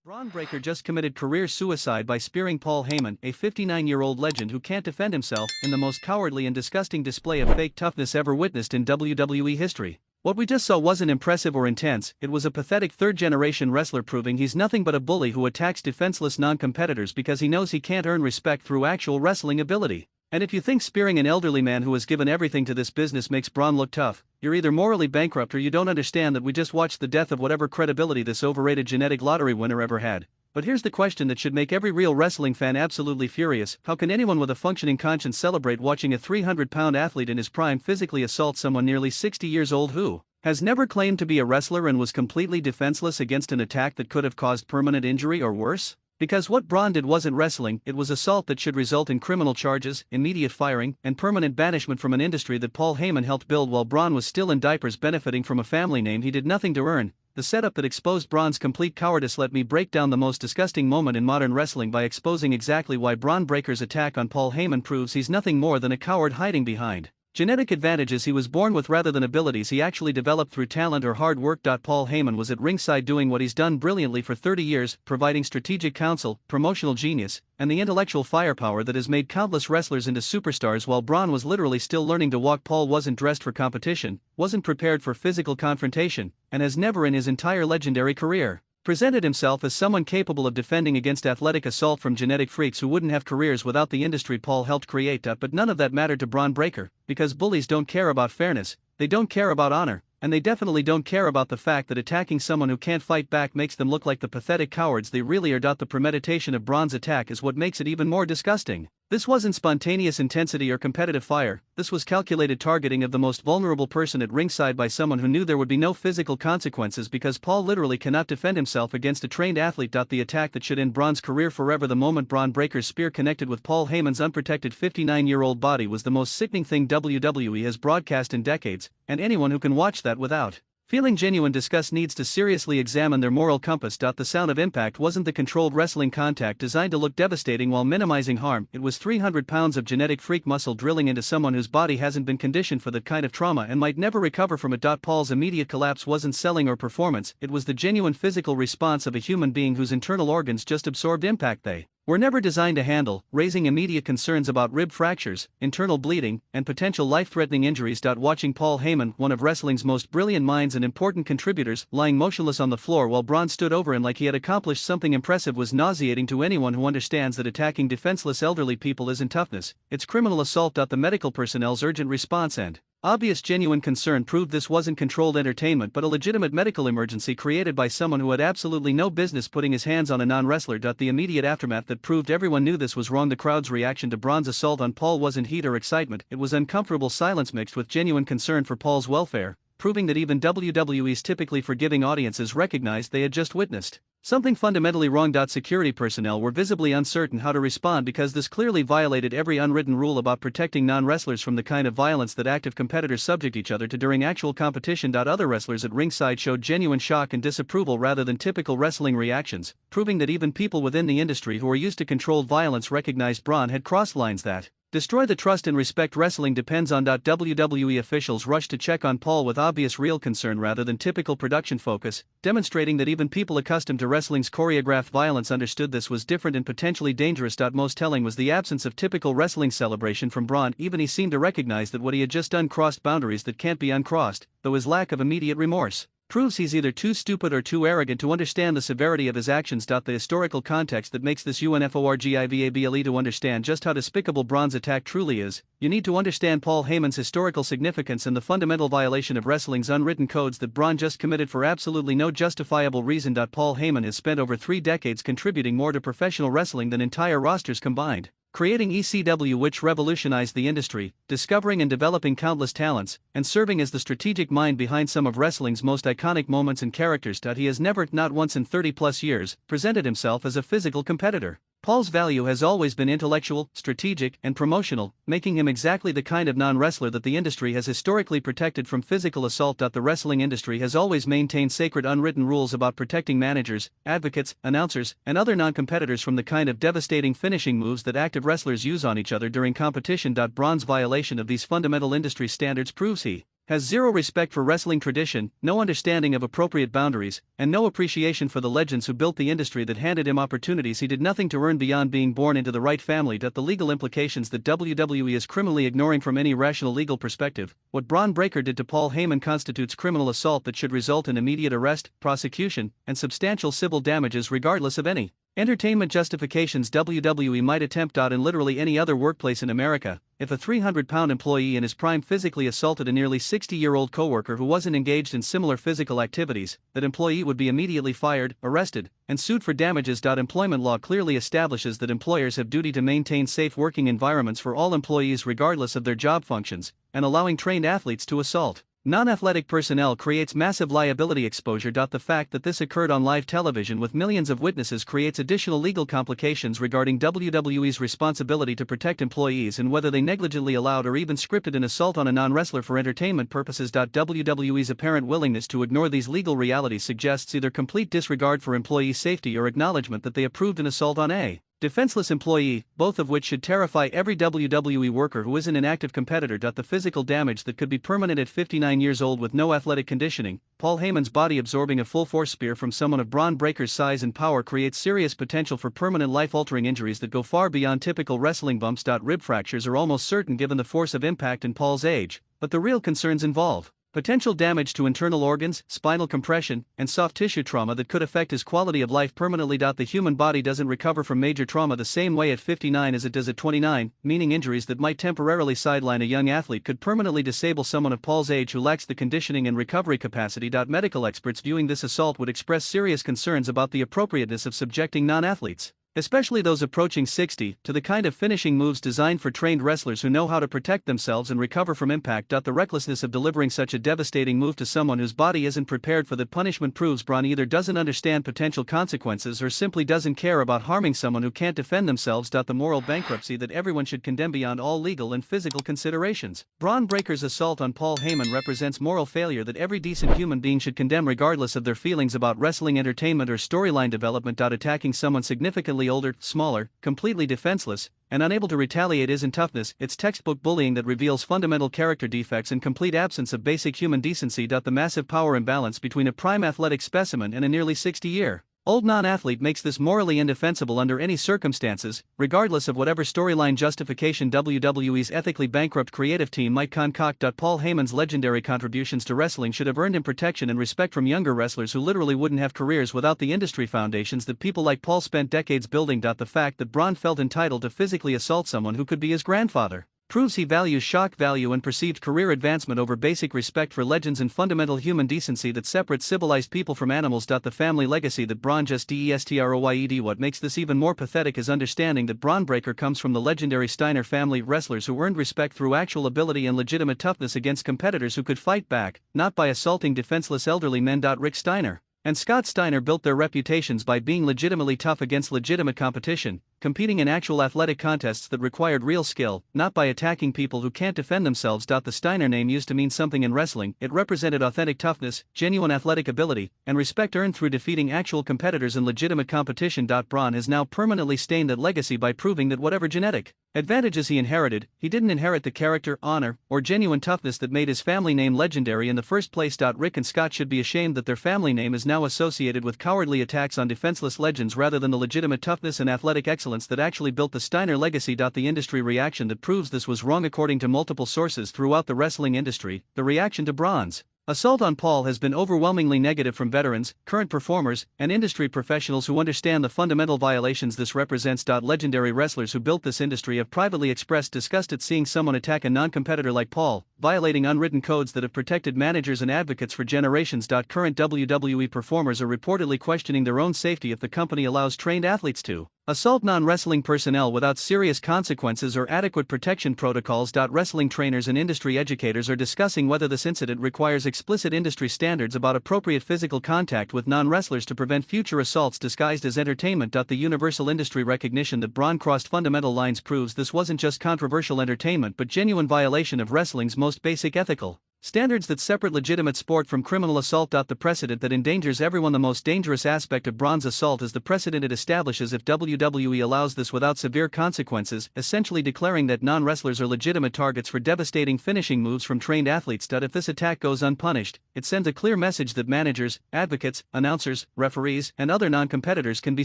Bron Breakker just committed career suicide by spearing Paul Heyman, a 59-year-old legend who can't defend himself, in the most cowardly and disgusting display of fake toughness ever witnessed in WWE history. What we just saw wasn't impressive or intense, it was a pathetic third-generation wrestler proving he's nothing but a bully who attacks defenseless non-competitors because he knows he can't earn respect through actual wrestling ability. And if you think spearing an elderly man who has given everything to this business makes Bron look tough, you're either morally bankrupt or you don't understand that we just watched the death of whatever credibility this overrated genetic lottery winner ever had. But here's the question that should make every real wrestling fan absolutely furious: how can anyone with a functioning conscience celebrate watching a 300-pound athlete in his prime physically assault someone nearly 60 years old who has never claimed to be a wrestler and was completely defenseless against an attack that could have caused permanent injury or worse? Because what Bron did wasn't wrestling, it was assault that should result in criminal charges, immediate firing, and permanent banishment from an industry that Paul Heyman helped build while Bron was still in diapers benefiting from a family name he did nothing to earn. The setup that exposed Bron's complete cowardice. Let me break down the most disgusting moment in modern wrestling by exposing exactly why Bron Breakker's attack on Paul Heyman proves he's nothing more than a coward hiding behind genetic advantages he was born with rather than abilities he actually developed through talent or hard work. Paul Heyman was at ringside doing what he's done brilliantly for 30 years, providing strategic counsel, promotional genius, and the intellectual firepower that has made countless wrestlers into superstars while Bron was literally still learning to walk. Paul wasn't dressed for competition, wasn't prepared for physical confrontation, and has never in his entire legendary career presented himself as someone capable of defending against athletic assault from genetic freaks who wouldn't have careers without the industry Paul helped create. But none of that mattered to Bron Breakker, because bullies don't care about fairness, they don't care about honor, and they definitely don't care about the fact that attacking someone who can't fight back makes them look like the pathetic cowards they really are. The premeditation of Bron's attack is what makes it even more disgusting. This wasn't spontaneous intensity or competitive fire, this was calculated targeting of the most vulnerable person at ringside by someone who knew there would be no physical consequences because Paul literally cannot defend himself against a trained athlete. The attack that should end Bron's career forever. The moment Bron Breakker's spear connected with Paul Heyman's unprotected 59-year-old body was the most sickening thing WWE has broadcast in decades, and anyone who can watch that without feeling genuine disgust needs to seriously examine their moral compass. The sound of impact wasn't the controlled wrestling contact designed to look devastating while minimizing harm, it was 300 pounds of genetic freak muscle drilling into someone whose body hasn't been conditioned for that kind of trauma and might never recover from it. Paul's immediate collapse wasn't selling or performance, it was the genuine physical response of a human being whose internal organs just absorbed impact they were never designed to handle, raising immediate concerns about rib fractures, internal bleeding, and potential life-threatening injuries. Watching Paul Heyman, one of wrestling's most brilliant minds and important contributors, lying motionless on the floor while Bron stood over him like he had accomplished something impressive was nauseating to anyone who understands that attacking defenseless elderly people isn't toughness, it's criminal assault. The medical personnel's urgent response and obvious genuine concern proved this wasn't controlled entertainment but a legitimate medical emergency created by someone who had absolutely no business putting his hands on a non-wrestler. The immediate aftermath that proved everyone knew this was wrong. The crowd's reaction to Bron's assault on Paul wasn't heat or excitement, it was uncomfortable silence mixed with genuine concern for Paul's welfare, proving that even WWE's typically forgiving audiences recognized they had just witnessed something fundamentally wrong. Security personnel were visibly uncertain how to respond because this clearly violated every unwritten rule about protecting non-wrestlers from the kind of violence that active competitors subject each other to during actual competition. Other wrestlers at ringside showed genuine shock and disapproval rather than typical wrestling reactions, proving that even people within the industry who are used to controlled violence recognized Bron had crossed lines that destroy the trust and respect wrestling depends on. WWE officials rushed to check on Paul with obvious real concern rather than typical production focus, demonstrating that even people accustomed to wrestling's choreographed violence understood this was different and potentially dangerous. Most telling was the absence of typical wrestling celebration from Bron. Even he seemed to recognize that what he had just done crossed boundaries that can't be uncrossed, though his lack of immediate remorse proves he's either too stupid or too arrogant to understand the severity of his actions. The historical context that makes this UNFORGIVABLE to understand just how despicable Bron's attack truly is, you need to understand Paul Heyman's historical significance and the fundamental violation of wrestling's unwritten codes that Bron just committed for absolutely no justifiable reason. Paul Heyman has spent over 3 decades contributing more to professional wrestling than entire rosters combined, creating ECW, which revolutionized the industry, discovering and developing countless talents, and serving as the strategic mind behind some of wrestling's most iconic moments and characters. He has never, not once in 30+ years, presented himself as a physical competitor. Paul's value has always been intellectual, strategic, and promotional, making him exactly the kind of non-wrestler that the industry has historically protected from physical assault. The wrestling industry has always maintained sacred unwritten rules about protecting managers, advocates, announcers, and other non-competitors from the kind of devastating finishing moves that active wrestlers use on each other during competition. Bron's violation of these fundamental industry standards proves he has zero respect for wrestling tradition, no understanding of appropriate boundaries, and no appreciation for the legends who built the industry that handed him opportunities he did nothing to earn beyond being born into the right family. The legal implications that WWE is criminally ignoring from any rational legal perspective. What Bron Breakker did to Paul Heyman constitutes criminal assault that should result in immediate arrest, prosecution, and substantial civil damages regardless of any entertainment justifications WWE might attempt. In literally any other workplace in America, if a 300-pound employee in his prime physically assaulted a nearly 60-year-old coworker who wasn't engaged in similar physical activities, that employee would be immediately fired, arrested, and sued for damages. Employment law clearly establishes that employers have duty to maintain safe working environments for all employees regardless of their job functions, and allowing trained athletes to assault non-athletic personnel creates massive liability exposure. The fact that this occurred on live television with millions of witnesses creates additional legal complications regarding WWE's responsibility to protect employees and whether they negligently allowed or even scripted an assault on a non-wrestler for entertainment purposes. WWE's apparent willingness to ignore these legal realities suggests either complete disregard for employee safety or acknowledgement that they approved an assault on a defenseless employee, both of which should terrify every WWE worker who isn't an active competitor. The physical damage that could be permanent at 59 years old with no athletic conditioning. Paul Heyman's body absorbing a full-force spear from someone of Bron Breakker's size and power creates serious potential for permanent life-altering injuries that go far beyond typical wrestling bumps. Rib fractures are almost certain given the force of impact and Paul's age, but the real concerns involve potential damage to internal organs, spinal compression, and soft tissue trauma that could affect his quality of life permanently. The human body doesn't recover from major trauma the same way at 59 as it does at 29, meaning injuries that might temporarily sideline a young athlete could permanently disable someone of Paul's age who lacks the conditioning and recovery capacity. Medical experts viewing this assault would express serious concerns about the appropriateness of subjecting non-athletes, especially those approaching 60, to the kind of finishing moves designed for trained wrestlers who know how to protect themselves and recover from impact. The recklessness of delivering such a devastating move to someone whose body isn't prepared for the punishment proves Bron either doesn't understand potential consequences or simply doesn't care about harming someone who can't defend themselves. The moral bankruptcy that everyone should condemn beyond all legal and physical considerations. Bron Breakker's assault on Paul Heyman represents moral failure that every decent human being should condemn regardless of their feelings about wrestling entertainment or storyline development. Attacking someone significantly older, smaller, completely defenseless, and unable to retaliate isn't toughness, it's textbook bullying that reveals fundamental character defects and complete absence of basic human decency. The massive power imbalance between a prime athletic specimen and a nearly 60-year-old non-athlete makes this morally indefensible under any circumstances, regardless of whatever storyline justification WWE's ethically bankrupt creative team might concoct. Paul Heyman's legendary contributions to wrestling should have earned him protection and respect from younger wrestlers who literally wouldn't have careers without the industry foundations that people like Paul spent decades building. The fact that Bron felt entitled to physically assault someone who could be his grandfather proves he values shock value and perceived career advancement over basic respect for legends and fundamental human decency that separates civilized people from animals. The family legacy that Bron just destroyed. What makes this even more pathetic is understanding that Bron Breakker comes from the legendary Steiner family of wrestlers who earned respect through actual ability and legitimate toughness against competitors who could fight back, not by assaulting defenseless elderly men. Rick Steiner and Scott Steiner built their reputations by being legitimately tough against legitimate competition, competing in actual athletic contests that required real skill, not by attacking people who can't defend themselves. The Steiner name used to mean something in wrestling. It represented authentic toughness, genuine athletic ability, and respect earned through defeating actual competitors in legitimate competition. Bron has now permanently stained that legacy by proving that whatever genetic advantages he inherited, he didn't inherit the character, honor, or genuine toughness that made his family name legendary in the first place. Rick and Scott should be ashamed that their family name is now associated with cowardly attacks on defenseless legends rather than the legitimate toughness and athletic excellence that actually built the Steiner legacy. The industry reaction that proves this was wrong. According to multiple sources throughout the wrestling industry, the reaction to Bron's assault on Paul has been overwhelmingly negative from veterans, current performers, and industry professionals who understand the fundamental violations this represents. Legendary wrestlers who built this industry have privately expressed disgust at seeing someone attack a non-competitor like Paul, violating unwritten codes that have protected managers and advocates for generations. Current WWE performers are reportedly questioning their own safety if the company allows trained athletes to assault non-wrestling personnel without serious consequences or adequate protection protocols. Wrestling trainers and industry educators are discussing whether this incident requires explicit industry standards about appropriate physical contact with non-wrestlers to prevent future assaults disguised as entertainment. The universal industry recognition that Bron crossed fundamental lines proves this wasn't just controversial entertainment but genuine violation of wrestling's most basic ethical Standards that separate legitimate sport from criminal assault. The precedent that endangers everyone. The most dangerous aspect of Bron's assault is the precedent it establishes if WWE allows this without severe consequences, essentially declaring that non-wrestlers are legitimate targets for devastating finishing moves from trained athletes. If this attack goes unpunished, it sends a clear message that managers, advocates, announcers, referees, and other non-competitors can be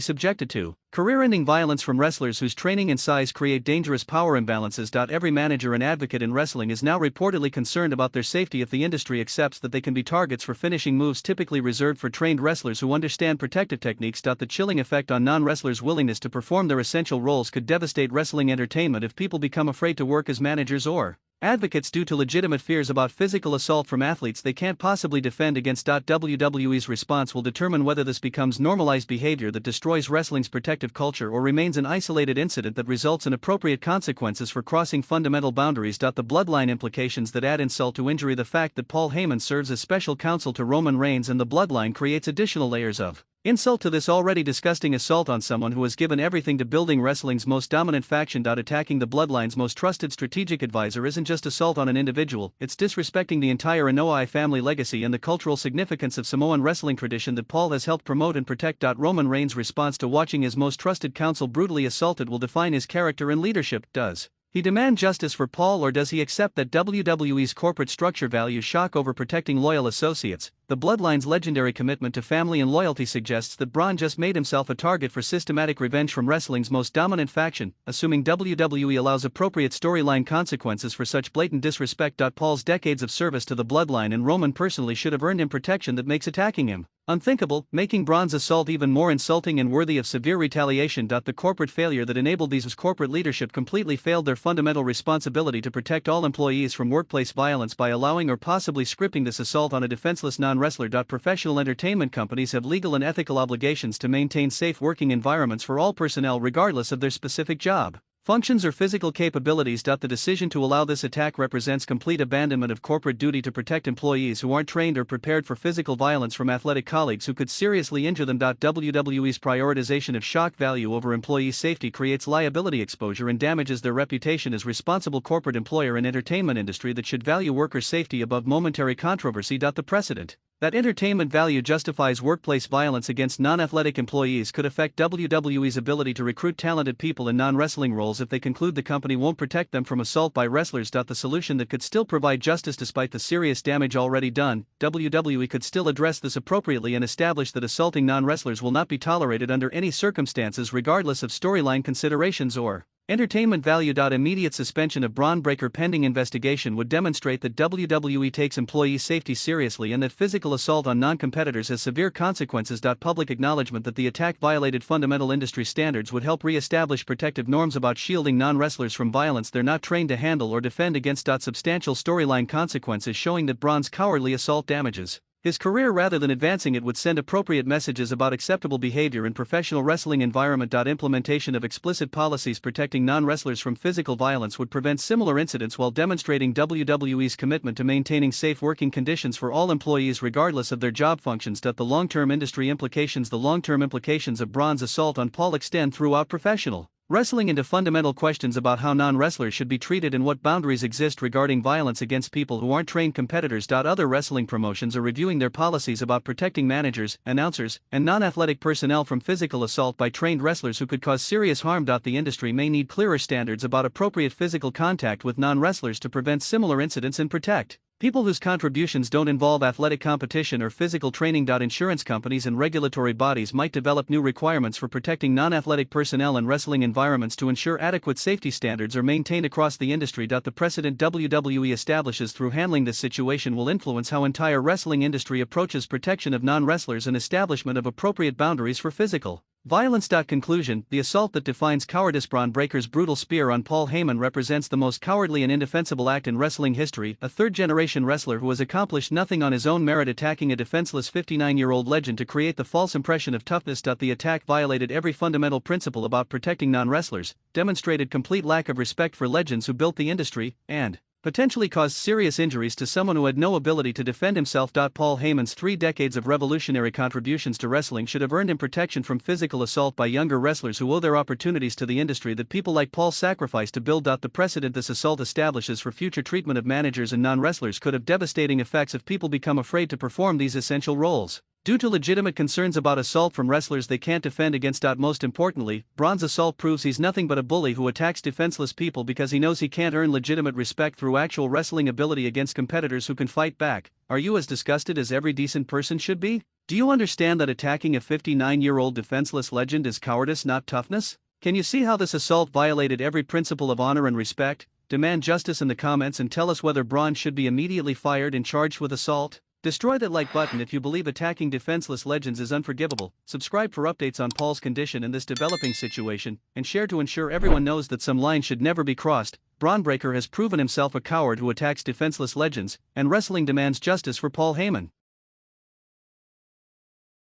subjected to career-ending violence from wrestlers whose training and size create dangerous power imbalances. Every manager and advocate in wrestling is now reportedly concerned about their safety if the industry accepts that they can be targets for finishing moves typically reserved for trained wrestlers who understand protective techniques. The chilling effect on non-wrestlers' willingness to perform their essential roles could devastate wrestling entertainment if people become afraid to work as managers or advocates due to legitimate fears about physical assault from athletes they can't possibly defend against. WWE's response will determine whether this becomes normalized behavior that destroys wrestling's protective culture or remains an isolated incident that results in appropriate consequences for crossing fundamental boundaries. The bloodline implications that add insult to injury. The fact that Paul Heyman serves as special counsel to Roman Reigns and the bloodline creates additional layers of insult to this already disgusting assault on someone who has given everything to building wrestling's most dominant faction. Attacking the bloodline's most trusted strategic advisor isn't just assault on an individual, it's disrespecting the entire Inoue family legacy and the cultural significance of Samoan wrestling tradition that Paul has helped promote and protect. Roman Reigns' response to watching his most trusted counsel brutally assaulted will define his character and leadership. Does he demand justice for Paul, or does he accept that WWE's corporate structure values shock over protecting loyal associates? The Bloodline's legendary commitment to family and loyalty suggests that Bron just made himself a target for systematic revenge from wrestling's most dominant faction, assuming WWE allows appropriate storyline consequences for such blatant disrespect. Paul's decades of service to the Bloodline and Roman personally should have earned him protection that makes attacking him unthinkable, making Bron's assault even more insulting and worthy of severe retaliation. The corporate failure that enabled these corporate leadership completely failed their fundamental responsibility to protect all employees from workplace violence by allowing or possibly scripting this assault on a defenseless non-wrestler. Professional entertainment companies have legal and ethical obligations to maintain safe working environments for all personnel regardless of their specific job functions or physical capabilities. The decision to allow this attack represents complete abandonment of corporate duty to protect employees who aren't trained or prepared for physical violence from athletic colleagues who could seriously injure them. WWE's prioritization of shock value over employee safety creates liability exposure and damages their reputation as responsible corporate employer in entertainment industry that should value worker safety above momentary controversy. The precedent that entertainment value justifies workplace violence against non-athletic employees could affect WWE's ability to recruit talented people in non-wrestling roles if they conclude the company won't protect them from assault by wrestlers. The solution that could still provide justice despite the serious damage already done. WWE could still address this appropriately and establish that assaulting non-wrestlers will not be tolerated under any circumstances regardless of storyline considerations or entertainment value. Immediate suspension of Bron Breakker pending investigation would demonstrate that WWE takes employee safety seriously and that physical assault on non-competitors has severe consequences. Public acknowledgement that the attack violated fundamental industry standards would help re-establish protective norms about shielding non-wrestlers from violence they're not trained to handle or defend against. Substantial storyline consequences showing that Bron's cowardly assault damages his career rather than advancing it would send appropriate messages about acceptable behavior in professional wrestling environment. Implementation of explicit policies protecting non-wrestlers from physical violence would prevent similar incidents while demonstrating WWE's commitment to maintaining safe working conditions for all employees regardless of their job functions. The long-term industry implications. The long-term implications of Bron's assault on Paul extend throughout professional wrestling into fundamental questions about how non-wrestlers should be treated and what boundaries exist regarding violence against people who aren't trained competitors. Other wrestling promotions are reviewing their policies about protecting managers, announcers, and non-athletic personnel from physical assault by trained wrestlers who could cause serious harm. The industry may need clearer standards about appropriate physical contact with non-wrestlers to prevent similar incidents and protect people whose contributions don't involve athletic competition or physical training. Insurance companies and regulatory bodies might develop new requirements for protecting non-athletic personnel in wrestling environments to ensure adequate safety standards are maintained across the industry. The precedent WWE establishes through handling this situation will influence how entire wrestling industry approaches protection of non-wrestlers and establishment of appropriate boundaries for physical violence. Conclusion: the assault that defines cowardice. Bron Breakker's brutal spear on Paul Heyman represents the most cowardly and indefensible act in wrestling history. A third-generation wrestler who has accomplished nothing on his own merit attacking a defenseless 59-year-old legend to create the false impression of toughness. The attack violated every fundamental principle about protecting non-wrestlers, demonstrated complete lack of respect for legends who built the industry, and potentially caused serious injuries to someone who had no ability to defend himself. Paul Heyman's 3 decades of revolutionary contributions to wrestling should have earned him protection from physical assault by younger wrestlers who owe their opportunities to the industry that people like Paul sacrificed to build. The precedent this assault establishes for future treatment of managers and non-wrestlers could have devastating effects if people become afraid to perform these essential roles. Due to legitimate concerns about assault from wrestlers they can't defend against. Most importantly, Bron's assault proves he's nothing but a bully who attacks defenseless people because he knows he can't earn legitimate respect through actual wrestling ability against competitors who can fight back. Are you as disgusted as every decent person should be? Do you understand that attacking a 59-year-old defenseless legend is cowardice, not toughness? Can you see how this assault violated every principle of honor and respect? Demand justice in the comments and tell us whether Bron should be immediately fired and charged with assault. Destroy that like button if you believe attacking defenseless legends is unforgivable. Subscribe for updates on Paul's condition in this developing situation, and share to ensure everyone knows that some line should never be crossed. Bron Breakker has proven himself a coward who attacks defenseless legends, and wrestling demands justice for Paul Heyman.